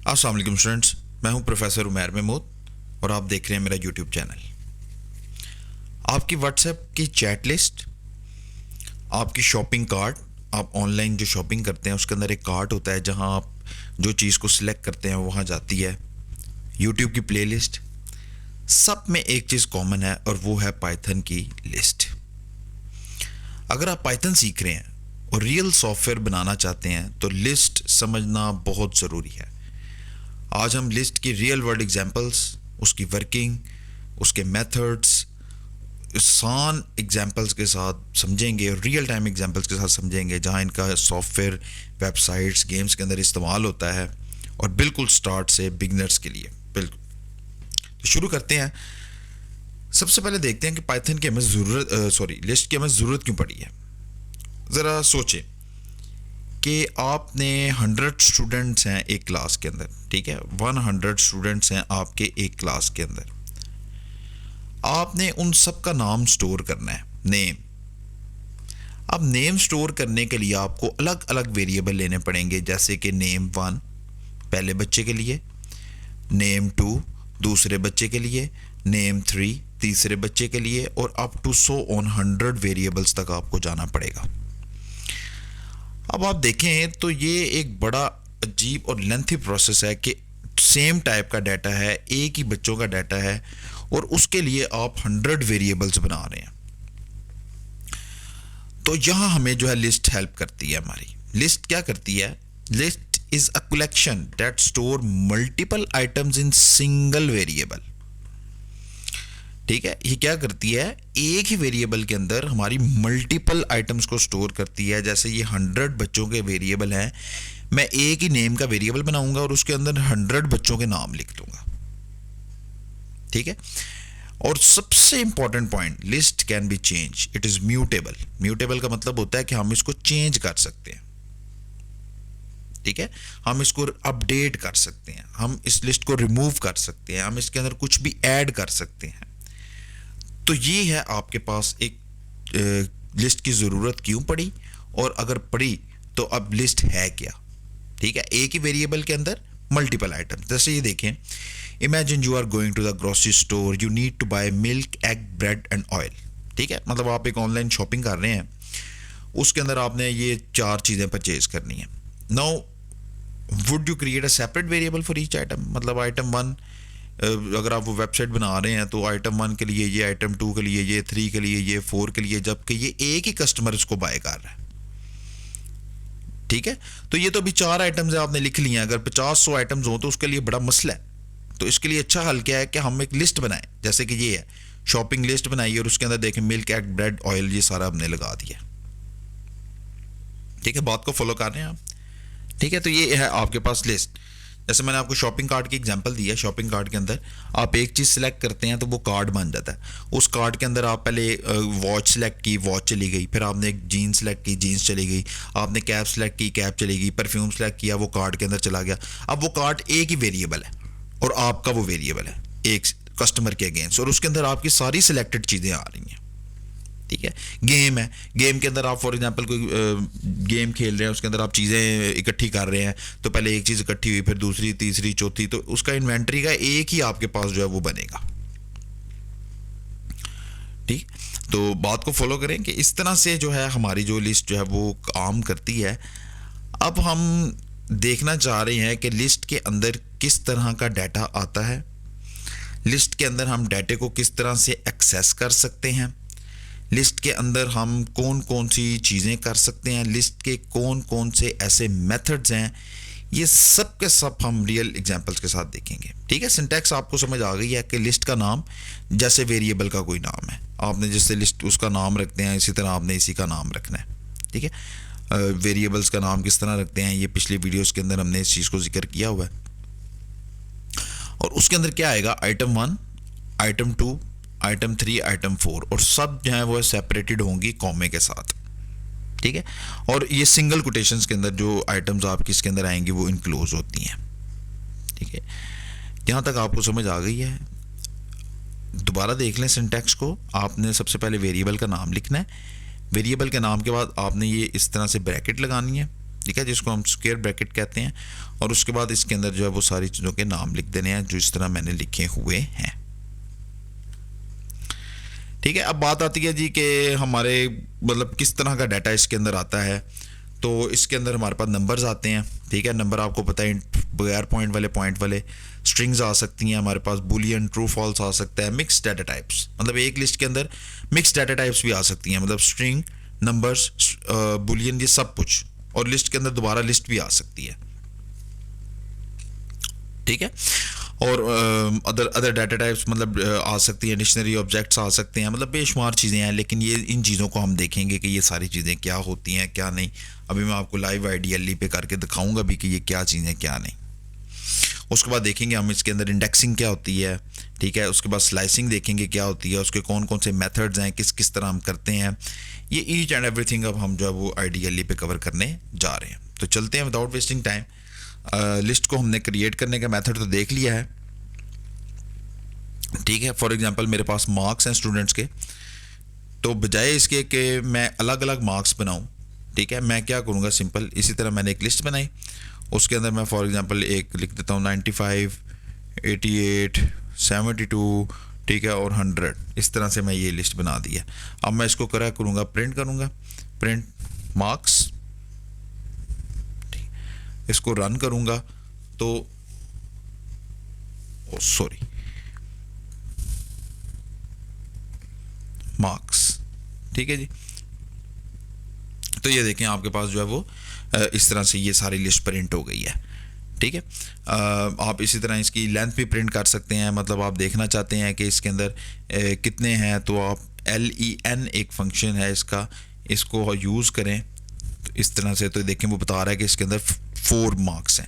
अस्सलाम वालेकुम स्टूडेंट्स, मैं हूं प्रोफेसर उमैर महमूद और आप देख रहे हैं मेरा यूट्यूब चैनल। आपकी व्हाट्सएप की चैट लिस्ट, आपकी शॉपिंग कार्ट, आप ऑनलाइन जो शॉपिंग करते हैं उसके अंदर एक कार्ट होता है जहां आप जो चीज़ को सिलेक्ट करते हैं वहां जाती है। यूट्यूब की प्लेलिस्ट, सब में एक चीज़ कॉमन है और वो है पाइथन की लिस्ट। अगर आप पाइथन सीख रहे हैं और रियल सॉफ्टवेयर बनाना चाहते हैं तो लिस्ट समझना बहुत ज़रूरी है। आज हम लिस्ट की रियल वर्ल्ड एग्जांपल्स, उसकी वर्किंग, उसके मेथड्स आसान एग्जांपल्स के साथ समझेंगे और रियल टाइम एग्जांपल्स के साथ समझेंगे जहां इनका सॉफ्टवेयर, वेबसाइट्स, गेम्स के अंदर इस्तेमाल होता है और बिल्कुल स्टार्ट से बिगनर्स के लिए। बिल्कुल, तो शुरू करते हैं। सबसे पहले देखते हैं कि पाइथन की हमें लिस्ट की हमें ज़रूरत क्यों पड़ी है। ज़रा सोचें कि आपने 100 स्टूडेंट्स हैं एक क्लास के अंदर, ठीक है, 100 स्टूडेंट्स हैं आपके एक क्लास के अंदर। आपने उन सब का नाम स्टोर करना है, नेम। अब नेम स्टोर करने के लिए आपको अलग अलग वेरिएबल लेने पड़ेंगे, जैसे कि नेम 1 पहले बच्चे के लिए, नेम 2 दूसरे बच्चे के लिए, नेम 3 तीसरे बच्चे के लिए, और अप टू 100 वेरिएबल्स तक आपको जाना पड़ेगा। अब आप देखें तो ये एक बड़ा अजीब और लेंथी प्रोसेस है कि सेम टाइप का डाटा है, एक ही बच्चों का डाटा है और उसके लिए आप 100 वेरिएबल्स बना रहे हैं। तो यहाँ हमें जो है लिस्ट हेल्प करती है। हमारी लिस्ट क्या करती है? List is a collection that store multiple items in single variable. ठीक है, ये क्या करती है? एक ही वेरिएबल के अंदर हमारी मल्टीपल आइटम्स को स्टोर करती है। जैसे ये 100 बच्चों के वेरिएबल हैं, मैं एक ही नेम का वेरिएबल बनाऊंगा और उसके अंदर 100 बच्चों के नाम लिख दूंगा। ठीक है, और सबसे important point, list can be change, it is mutable. Mutable का मतलब होता है कि हम इसको चेंज कर सकते हैं। ठीक है, हम इसको अपडेट कर सकते हैं, हम इस लिस्ट को रिमूव कर सकते हैं, हम इसके अंदर कुछ भी ऐड कर सकते हैं। तो ये है आपके पास एक लिस्ट की ज़रूरत क्यों पड़ी, और अगर पड़ी तो अब लिस्ट है क्या। ठीक है, एक ही वेरिएबल के अंदर मल्टीपल आइटम। जैसे ये देखें, imagine you are going to the grocery store, you need to buy milk, egg, bread and oil. ठीक है, मतलब आप एक ऑनलाइन शॉपिंग कर रहे हैं, उसके अंदर आपने ये 4 चीज़ें परचेज करनी है। Now would you create a separate variable for each item? मतलब आइटम 1, अगर आप वो वेबसाइट बना रहे हैं तो आइटम 1 के लिए ये, आइटम 2 के लिए ये, 3 के लिए ये, 4 के लिए, जबकि ये एक ही कस्टमर इसको बाय कर रहा है। ठीक है, तो ये तो अभी 4 आइटम्स आपने लिख लिए हैं। अगर 50-100 आइटम्स हो तो उसके लिए बड़ा मसला है। तो इसके लिए अच्छा हल क्या है कि हम एक लिस्ट बनाएं, जैसे कि ये है, शॉपिंग लिस्ट बनाइए और उसके अंदर देखें मिल्क, एग, ब्रेड, ऑयल, ये सारा हमने लगा दिया। ठीक है, बात को फॉलो कर रहे हैं आप? ठीक है, तो ये है आपके पास लिस्ट। जैसे मैंने आपको शॉपिंग कार्ड की एग्जांपल दी है, शॉपिंग कार्ड के अंदर आप एक चीज़ सिलेक्ट करते हैं तो वो कार्ड बन जाता है। उस कार्ड के अंदर आप पहले वॉच सेलेक्ट की, वॉच चली गई, फिर आपने एक जीन्स सेलेक्ट की, जीन्स चली गई, आपने कैप सेलेक्ट की, कैप चली गई, परफ्यूम सेलेक्ट किया, वो कार्ड के अंदर चला गया। अब वो कार्ड एक ही वेरिएबल है और आपका वो वेरिएबल है एक कस्टमर के अगेंस्ट, और उसके अंदर आपकी सारी सिलेक्टेड चीज़ें आ रही हैं। ठीक है, गेम है, गेम के अंदर आप फॉर एग्जांपल कोई गेम खेल रहे हैं, उसके अंदर आप चीज़ें इकट्ठी कर रहे हैं, तो पहले एक चीज़ इकट्ठी हुई, फिर दूसरी, तीसरी, चौथी, तो उसका इन्वेंट्री का एक ही आपके पास जो है वो बनेगा। ठीक, तो बात को फॉलो करें कि इस तरह से जो है हमारी जो लिस्ट जो है वो काम करती है। अब हम देखना चाह रहे हैं कि लिस्ट के अंदर किस तरह का डाटा आता है, लिस्ट के अंदर हम डाटे को किस तरह से एक्सेस कर सकते हैं, लिस्ट के अंदर हम कौन कौन सी चीज़ें कर सकते हैं, लिस्ट के कौन कौन से ऐसे मेथड्स हैं, ये सब के सब हम रियल एग्जांपल्स के साथ देखेंगे। ठीक है, सिंटैक्स आपको समझ आ गई है कि लिस्ट का नाम जैसे वेरिएबल का कोई नाम है, आपने जैसे लिस्ट उसका नाम रखते हैं इसी तरह आपने इसी का नाम रखना है। ठीक है, वेरिएबल्स का नाम किस तरह रखते हैं ये पिछली वीडियोस के अंदर हमने इस चीज़ को जिक्र किया हुआ है। और उसके अंदर क्या आएगा? आइटम 1, आइटम 2, आइटम 3, आइटम 4, और सब जो है वो सेपरेटेड होंगी कॉमे के साथ। ठीक है, और ये सिंगल कोटेशंस के अंदर जो आइटम्स आपकी इसके अंदर आएंगी वो इनक्लोज होती हैं। ठीक है, यहाँ तक आपको समझ आ गई है? दोबारा देख लें सिंटैक्स को। आपने सबसे पहले वेरिएबल का नाम लिखना है, वेरिएबल के नाम के बाद आपने ये इस तरह से ब्रैकेट लगानी है, ठीक है, जिसको हम स्क्वायर ब्रैकेट कहते हैं, और उसके बाद इसके अंदर जो है वो सारी चीज़ों के नाम लिख देने हैं जो इस तरह मैंने लिखे हुए हैं। ठीक है, अब बात आती है जी कि हमारे मतलब किस तरह का डाटा इसके अंदर आता है। तो इसके अंदर हमारे पास नंबर्स आते हैं। ठीक है, नंबर आपको पता है बगैर पॉइंट वाले स्ट्रिंग्स आ सकती हैं हमारे पास, बुलियन ट्रू फॉल्स आ सकता है, मिक्स डाटा टाइप्स, मतलब एक लिस्ट के अंदर मिक्स डाटा टाइप्स भी आ सकती हैं, मतलब स्ट्रिंग, नंबर्स, बुलियन, ये सब कुछ, और लिस्ट के अंदर दोबारा लिस्ट भी आ सकती है। ठीक है, और अदर डाटा टाइप्स मतलब आ सकती हैं, डिक्शनरी ऑब्जेक्ट्स आ सकते हैं, मतलब बेशुमार चीज़ें हैं, लेकिन ये इन चीज़ों को हम देखेंगे कि ये सारी चीज़ें क्या होती हैं क्या नहीं। अभी मैं आपको लाइव आईडीएलई पे करके दिखाऊंगा भी कि ये क्या चीज़ें क्या नहीं। उसके बाद देखेंगे हम इसके अंदर इंडेक्सिंग क्या होती है। ठीक है, उसके बाद स्लाइसिंग देखेंगे क्या होती है, उसके कौन कौन से मेथड्स हैं, किस किस तरह हम करते हैं, ये ईच एंड एवरीथिंग अब हम जो है वो आईडीएलई पे कवर करने जा रहे हैं। तो चलते हैं विदाउट वेस्टिंग टाइम। लिस्ट को हमने क्रिएट करने का मेथड तो देख लिया है। ठीक है, फॉर एग्जांपल मेरे पास मार्क्स हैं स्टूडेंट्स के, तो बजाय इसके कि मैं अलग अलग मार्क्स बनाऊं, ठीक है, मैं क्या करूंगा, सिंपल इसी तरह मैंने एक लिस्ट बनाई, उसके अंदर मैं फॉर एग्जांपल एक लिख देता हूँ 95, 88, 72, ठीक है, और 100, इस तरह से मैं ये लिस्ट बना दी है। अब मैं इसको करूँगा प्रिंट मार्क्स, इसको रन करूँगा तो सॉरी मार्क्स, ठीक है जी। तो ये देखें आपके पास जो है वो इस तरह से ये सारी लिस्ट प्रिंट हो गई है। ठीक है, आप इसी तरह इसकी लेंथ भी प्रिंट कर सकते हैं, मतलब आप देखना चाहते हैं कि इसके अंदर कितने हैं, तो आप len एक फंक्शन है इसका, इसको यूज़ करें तो इस तरह से, तो देखें वो बता रहा है कि इसके अंदर 4 मार्क्स हैं।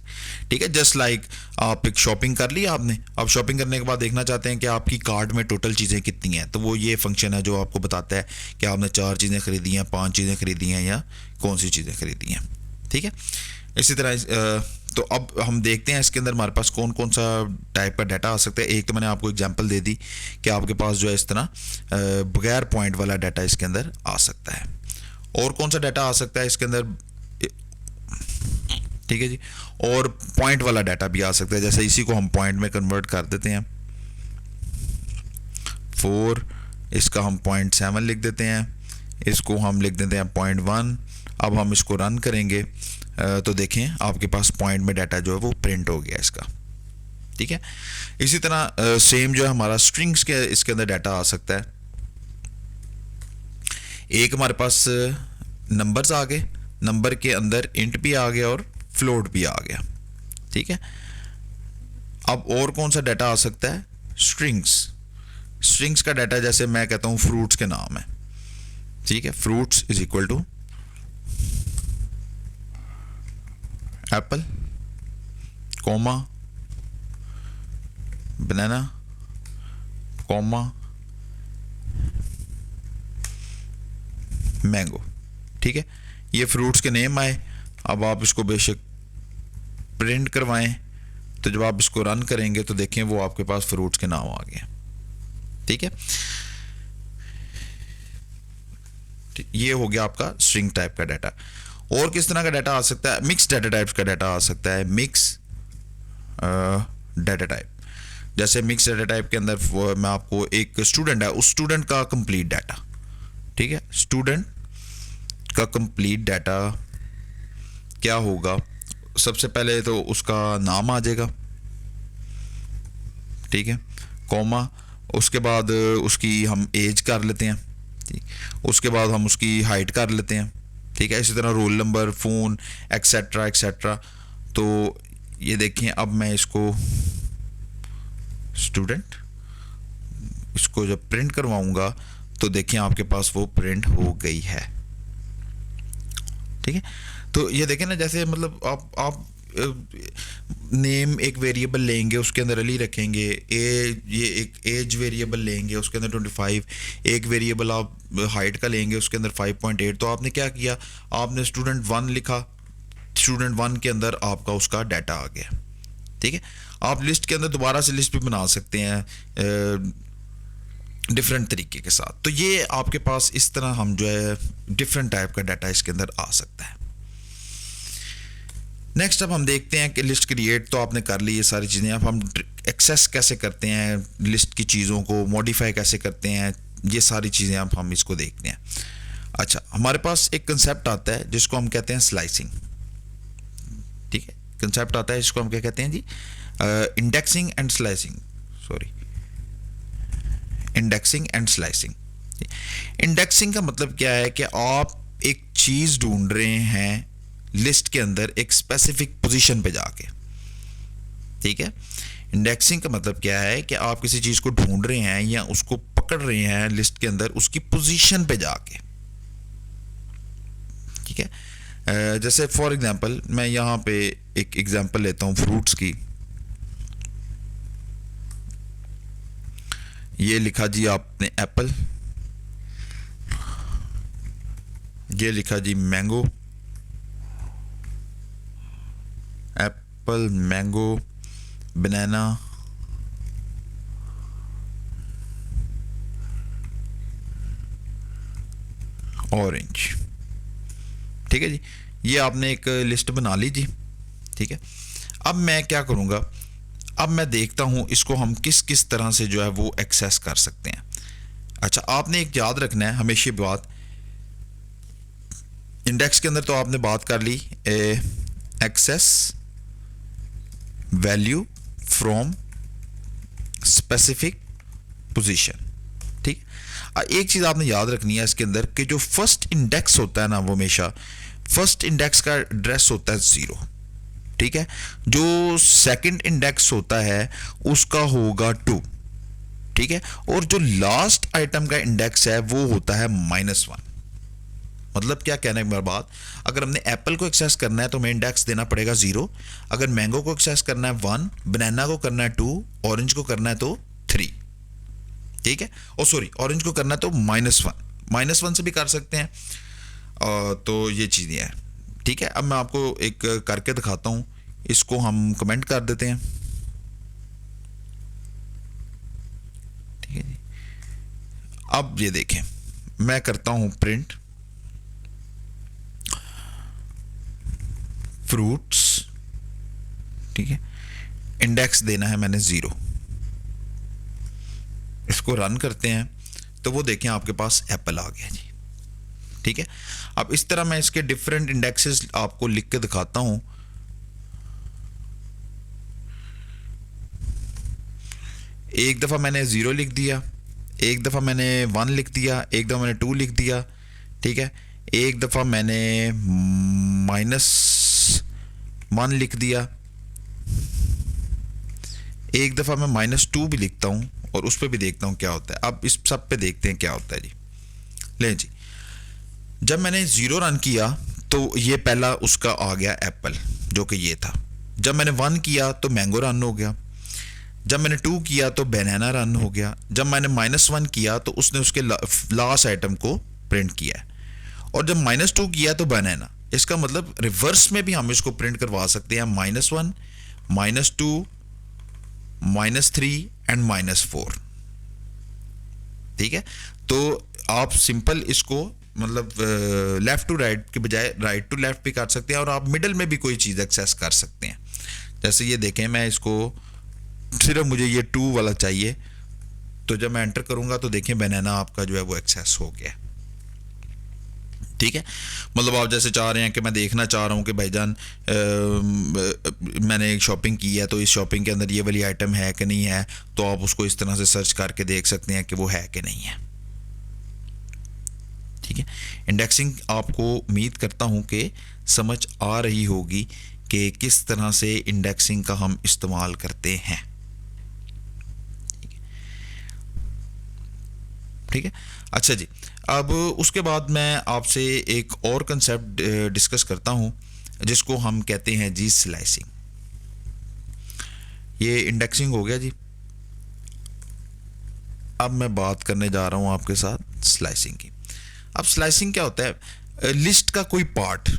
ठीक है, जस्ट लाइक आप एक शॉपिंग कर ली आपने, अब शॉपिंग करने के बाद देखना चाहते हैं कि आपकी कार्ट में टोटल चीज़ें कितनी हैं, तो वो ये फंक्शन है जो आपको बताता है कि आपने 4 चीज़ें खरीदी हैं, 5 चीज़ें खरीदी हैं, या कौन सी चीज़ें खरीदी हैं। ठीक है, इसी तरह तो अब हम देखते हैं इसके अंदर हमारे पास कौन कौन सा टाइप का डाटा आ सकता है। एक तो मैंने आपको एग्जांपल दे दी कि आपके पास जो है इस तरह बगैर पॉइंट वाला डाटा इसके अंदर आ सकता है। और कौन सा डाटा आ सकता है इसके अंदर, ठीक है जी, और पॉइंट वाला डाटा भी आ सकता है, जैसे इसी को हम पॉइंट में कन्वर्ट कर देते हैं, 4, इसका हम 0.7 लिख देते हैं, इसको हम लिख देते हैं 0.1। अब हम इसको रन करेंगे तो देखें आपके पास पॉइंट में डाटा जो है वो प्रिंट हो गया इसका। ठीक है, इसी तरह सेम जो है हमारा स्ट्रिंग्स के इसके अंदर डाटा आ सकता है। एक हमारे पास नंबर्स आ गए, नंबर के अंदर इंट भी आ गया और फ्लोट भी आ गया। ठीक है, अब और कौन सा डाटा आ सकता है, स्ट्रिंग्स का डाटा, जैसे मैं कहता हूं फ्रूट्स के नाम है। ठीक है, fruits is equal to apple, comma, banana, comma, mango. ठीक है, ये फ्रूट्स के नेम आए। अब आप इसको बेशक प्रिंट करवाएं, तो जब आप इसको रन करेंगे तो देखें वो आपके पास फ्रूट्स के नाम आ गए। ठीक है, ये हो गया आपका स्ट्रिंग टाइप का डाटा। और किस तरह का डाटा आ सकता है, मिक्स डाटा टाइप्स का डाटा आ सकता है, मिक्स डाटा टाइप। जैसे मिक्स डाटा टाइप के अंदर मैं आपको एक स्टूडेंट है, उस स्टूडेंट का कंप्लीट डाटा, ठीक है, स्टूडेंट का कंप्लीट डाटा क्या होगा, सबसे पहले तो उसका नाम आ जाएगा, ठीक है, कॉमा, उसके बाद उसकी हम एज कर लेते हैं, उसके बाद हम उसकी हाइट कर लेते हैं। ठीक है, इसी तरह roll number, phone, etcetera etcetera. तो ये देखें, अब मैं इसको स्टूडेंट, इसको जब प्रिंट करवाऊंगा तो देखें आपके पास वो प्रिंट हो गई है। ठीक है, तो ये देखें ना, जैसे मतलब आप नेम एक वेरिएबल लेंगे, उसके अंदर अली रखेंगे, ये एक एज वेरिएबल लेंगे, उसके अंदर 25, एक वेरिएबल आप हाइट का लेंगे, उसके अंदर 5.8। तो आपने क्या किया, आपने स्टूडेंट 1 लिखा, स्टूडेंट 1 के अंदर आपका उसका डाटा आ गया। ठीक है, आप लिस्ट के अंदर दोबारा से लिस्ट भी बना सकते हैं डिफरेंट तरीके के साथ। तो ये आपके पास इस तरह हम जो है डिफरेंट टाइप का डाटा इसके अंदर आ सकता है। नेक्स्ट अब हम देखते हैं कि लिस्ट क्रिएट तो आपने कर ली ये सारी चीज़ें, अब हम एक्सेस कैसे करते हैं लिस्ट की चीज़ों को, मॉडिफाई कैसे करते हैं, ये सारी चीज़ें अब हम इसको देखते हैं। अच्छा, हमारे पास एक कंसेप्ट आता है जिसको हम कहते हैं स्लाइसिंग। ठीक है, कंसेप्ट आता है जिसको हम क्या कहते हैं जी, indexing and slicing, sorry, indexing and slicing. Indexing का मतलब क्या है कि आप एक चीज़ ढूंढ रहे हैं लिस्ट के अंदर एक स्पेसिफिक पोजीशन पे जाके। ठीक है, इंडेक्सिंग का मतलब क्या है कि आप किसी चीज़ को ढूंढ रहे हैं या उसको पकड़ रहे हैं लिस्ट के अंदर उसकी पोजीशन पे जाके। ठीक है, जैसे फॉर एग्जांपल मैं यहाँ पे एक एग्जांपल लेता हूँ फ्रूट्स की। ये लिखा जी आपने एप्पल, ये लिखा जी मैंगो, एप्पल, मैंगो, बनाना, ऑरेंज। ठीक है जी, ये आपने एक लिस्ट बना ली जी। ठीक है, अब मैं क्या करूँगा, अब मैं देखता हूँ इसको हम किस किस तरह से जो है वो एक्सेस कर सकते हैं। अच्छा, आपने एक याद रखना है हमेशा बात, इंडेक्स के अंदर तो आपने बात कर ली access value from specific position. ठीक, एक चीज़ आपने याद रखनी है इसके अंदर कि जो फर्स्ट इंडेक्स होता है ना, वो हमेशा फर्स्ट इंडेक्स का एड्रेस होता है 0। ठीक है, जो सेकंड इंडेक्स होता है उसका होगा 2। ठीक है, और जो लास्ट आइटम का इंडेक्स है वो होता है -1। मतलब क्या कहने की बात, अगर हमने एप्पल को एक्सेस करना है तो हमें इंडेक्स देना पड़ेगा 0, अगर मैंगो को एक्सेस करना है 1, बनाना को करना है 2, ऑरेंज को करना है तो 3। ठीक है, और सॉरी, ऑरेंज को करना है तो -1 से भी कर सकते हैं। तो ये चीज़ें हैं। ठीक है, अब मैं आपको एक करके दिखाता हूँ, इसको हम कमेंट कर देते हैं। ठीक है जी, अब ये देखें, मैं करता हूँ प्रिंट फ्रूट्स। ठीक है, इंडेक्स देना है मैंने 0। इसको रन करते हैं तो वो देखें आपके पास एप्पल आ गया जी। ठीक है, अब इस तरह मैं इसके डिफरेंट इंडेक्सेस आपको लिख के दिखाता हूं। एक दफ़ा मैंने 0 लिख दिया, एक दफ़ा मैंने 1 लिख दिया, एक दफ़ा मैंने 2 लिख दिया। ठीक है, एक दफ़ा मैंने -1 लिख दिया, एक दफ़ा मैं -2 भी लिखता हूँ और उस पर भी देखता हूँ क्या होता है। अब इस सब पे देखते हैं क्या होता है जी। लें जी, जब मैंने 0 रन किया तो ये पहला उसका आ गया एप्पल, जो कि ये था। जब मैंने 1 किया तो मैंगो रन हो गया, जब मैंने 2 किया तो बनाना रन हो गया, जब मैंने -1 किया तो उसने उसके लास्ट आइटम को प्रिंट किया, और जब -2 किया तो बनाना। इसका मतलब रिवर्स में भी हम इसको प्रिंट करवा सकते हैं, -1, -2, -3 एंड -4। ठीक है, तो आप सिंपल इसको मतलब लेफ्ट टू राइट के बजाय राइट टू लेफ्ट भी कर सकते हैं, और आप मिडल में भी कोई चीज़ एक्सेस कर सकते हैं। जैसे ये देखें, मैं इसको सिर्फ मुझे ये 2 वाला चाहिए, तो जब मैं एंटर करूंगा तो देखें बनाना आपका जो है वो एक्सेस हो गया। ठीक है, मतलब आप जैसे चाह रहे हैं कि मैं देखना चाह रहा हूँ कि भाईजान मैंने एक शॉपिंग की है तो इस शॉपिंग के अंदर ये वाली आइटम है कि नहीं है, तो आप उसको इस तरह से सर्च करके देख सकते हैं कि वो है कि नहीं है। ठीक है, इंडेक्सिंग आपको उम्मीद करता हूँ कि समझ आ रही होगी कि किस तरह से इंडेक्सिंग का हम इस्तेमाल करते हैं। ठीक है, अच्छा जी, अब उसके बाद मैं आपसे एक और कंसेप्ट डिस्कस करता हूं जिसको हम कहते हैं जी स्लाइसिंग। ये इंडेक्सिंग हो गया जी, अब मैं बात करने जा रहा हूं आपके साथ स्लाइसिंग की। अब स्लाइसिंग क्या होता है, लिस्ट का कोई पार्ट।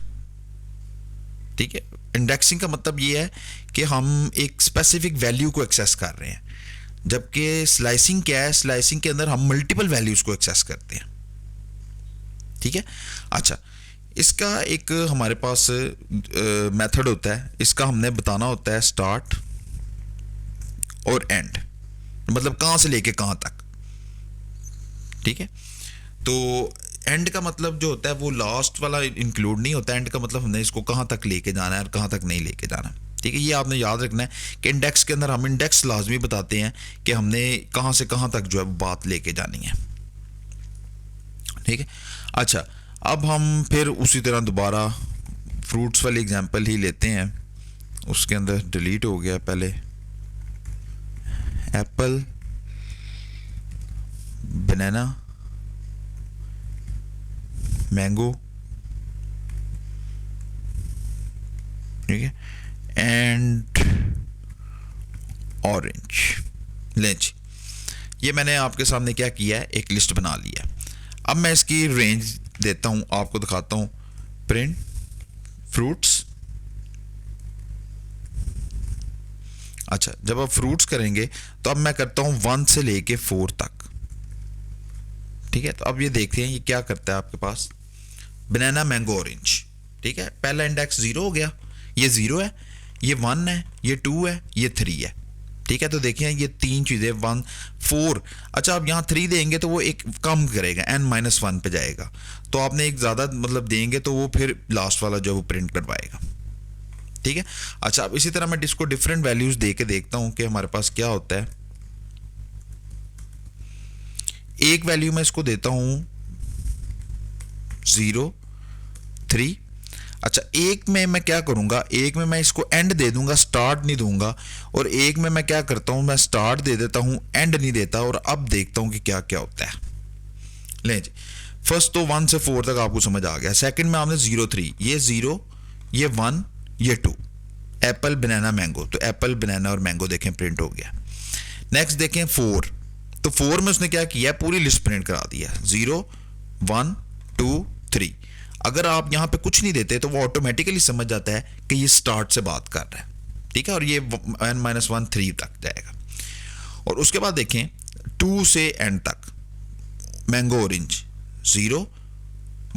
ठीक है, इंडेक्सिंग का मतलब ये है कि हम एक स्पेसिफिक वैल्यू को एक्सेस कर रहे हैं, जबकि स्लाइसिंग क्या है, स्लाइसिंग के अंदर हम मल्टीपल वैल्यूज को एक्सेस करते हैं। ठीक है, अच्छा, इसका एक हमारे पास मेथड होता है, इसका हमने बताना होता है स्टार्ट और एंड, मतलब कहाँ से लेके कहाँ तक, ठीक है। तो एंड का मतलब जो होता है वो लास्ट वाला इंक्लूड नहीं होता, एंड का मतलब हमने इसको कहाँ तक लेके जाना है और कहाँ तक नहीं लेके जाना, ठीक है। ये आपने याद रखना है कि इंडेक्स के अंदर हम इंडेक्स लाजमी बताते हैं कि हमने कहाँ से कहाँ तक जो है बात लेके जानी है, ठीक है। अच्छा, अब हम फिर उसी तरह दोबारा फ्रूट्स वाली एग्जांपल ही लेते हैं, उसके अंदर डिलीट हो गया पहले एप्पल, बनाना, मैंगो, ठीक है, एंड ऑरेंज। लें जी, ये मैंने आपके सामने क्या किया है, एक लिस्ट बना ली है। अब मैं इसकी रेंज देता हूं, आपको दिखाता हूं, प्रिंट फ्रूट्स। अच्छा, जब आप फ्रूट्स करेंगे तो अब मैं करता हूं 1 से लेके 4 तक, ठीक है। तो अब ये देखते हैं ये क्या करता है आपके पास, बनाना, मैंगो, ऑरेंज, ठीक है। पहला इंडेक्स 0 हो गया, ये 0 है, ये 1 है, ये 2 है, ये 3 है, ठीक है। तो देखिए ये 3 चीज़ें 1 4। अच्छा, आप यहाँ 3 देंगे तो वो एक कम करेगा, n-1 पे जाएगा, तो आपने एक ज़्यादा मतलब देंगे तो वो फिर लास्ट वाला जो वो प्रिंट करवाएगा, ठीक है। अच्छा, अब इसी तरह मैं इसको डिफरेंट वैल्यूज़ दे के देखता हूँ कि हमारे पास क्या होता है। एक वैल्यू मैं इसको देता हूँ 0 3। अच्छा, एक में मैं क्या करूंगा, एक में मैं इसको एंड दे दूंगा, स्टार्ट नहीं दूंगा, और एक में मैं क्या करता हूं, मैं स्टार्ट दे देता हूं, एंड नहीं देता, और अब देखता हूं कि क्या क्या होता है। लें जी, फर्स्ट तो 1 से 4 तक आपको समझ आ गया। सेकंड में आपने 0 3, ये 0, ये 1, ये 2, एप्पल, बनाना, मैंगो, तो एप्पल, बनाना और मैंगो देखें प्रिंट हो गया। नेक्स्ट देखें 4, तो 4 में उसने क्या किया, पूरी लिस्ट प्रिंट करा दिया, 0 1 2 3। अगर आप यहां पे कुछ नहीं देते तो वो ऑटोमेटिकली समझ जाता है कि ये स्टार्ट से बात कर रहा है, ठीक है, और ये n-1 3 तक जाएगा। और उसके बाद देखें 2 से एंड तक, मैंगो, ऑरेंज, 0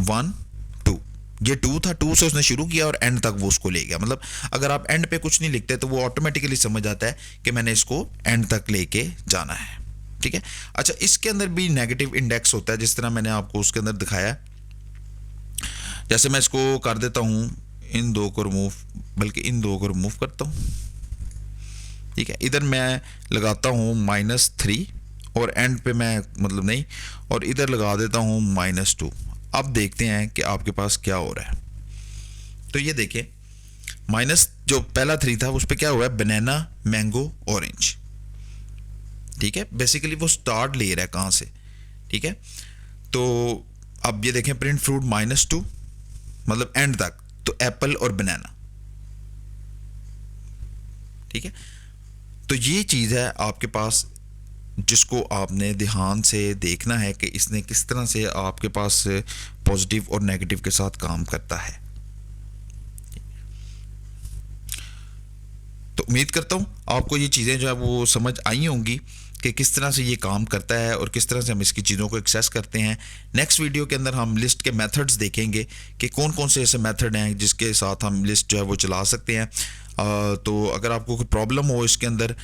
1 2, ये 2 था, 2 से उसने शुरू किया और एंड तक वो उसको ले गया। मतलब अगर आप एंड पे कुछ नहीं लिखते तो वो ऑटोमेटिकली समझ जाता है कि मैंने इसको एंड तक लेके जाना है, ठीक है। अच्छा, इसके अंदर भी नेगेटिव इंडेक्स होता है, जिस तरह मैंने आपको उसके अंदर दिखाया। जैसे मैं इसको कर देता हूं, इन 2 को रिमूव, बल्कि इन 2 को रिमूव करता हूं, ठीक है। इधर मैं लगाता हूं -3 और एंड पे मैं मतलब नहीं, और इधर लगा देता हूं -2। अब देखते हैं कि आपके पास क्या हो रहा है। तो ये देखिए, माइनस जो पहला 3 था उस पर क्या हुआ है, बनाना, मैंगो, ऑरेंज, ठीक है। बेसिकली वो स्टार्ट ले रहा है कहां से, ठीक है। तो अब ये देखें प्रिंट फ्रूट -2, मतलब एंड तक, तो एप्पल और बनाना, ठीक है। तो ये चीज़ है आपके पास जिसको आपने ध्यान से देखना है कि इसने किस तरह से आपके पास पॉजिटिव और नेगेटिव के साथ काम करता है। तो उम्मीद करता हूँ आपको ये चीज़ें जो है वो समझ आई होंगी कि किस तरह से ये काम करता है और किस तरह से हम इसकी चीज़ों को एक्सेस करते हैं। नेक्स्ट वीडियो के अंदर हम लिस्ट के मेथड्स देखेंगे कि कौन कौन से ऐसे मेथड हैं जिसके साथ हम लिस्ट जो है वो चला सकते हैं। तो अगर आपको कोई प्रॉब्लम हो इसके अंदर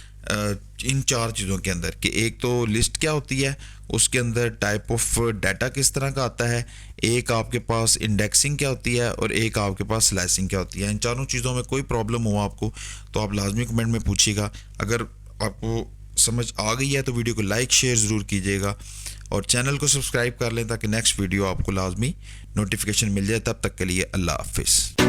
इन 4 चीज़ों के अंदर कि एक तो लिस्ट क्या होती है, उसके अंदर टाइप ऑफ डाटा किस तरह का आता है, एक आपके पास इंडेक्सिंग क्या होती है, और एक आपके पास स्लाइसिंग क्या होती है। इन चारों चीज़ों में कोई प्रॉब्लम हो आपको तो आप लाजमी कमेंट में पूछिएगा। अगर आपको समझ आ गई है तो वीडियो को लाइक शेयर ज़रूर कीजिएगा और चैनल को सब्सक्राइब कर लें ताकि नेक्स्ट वीडियो आपको लाजमी नोटिफिकेशन मिल जाए। तब तक के लिए अल्लाह हाफिज़।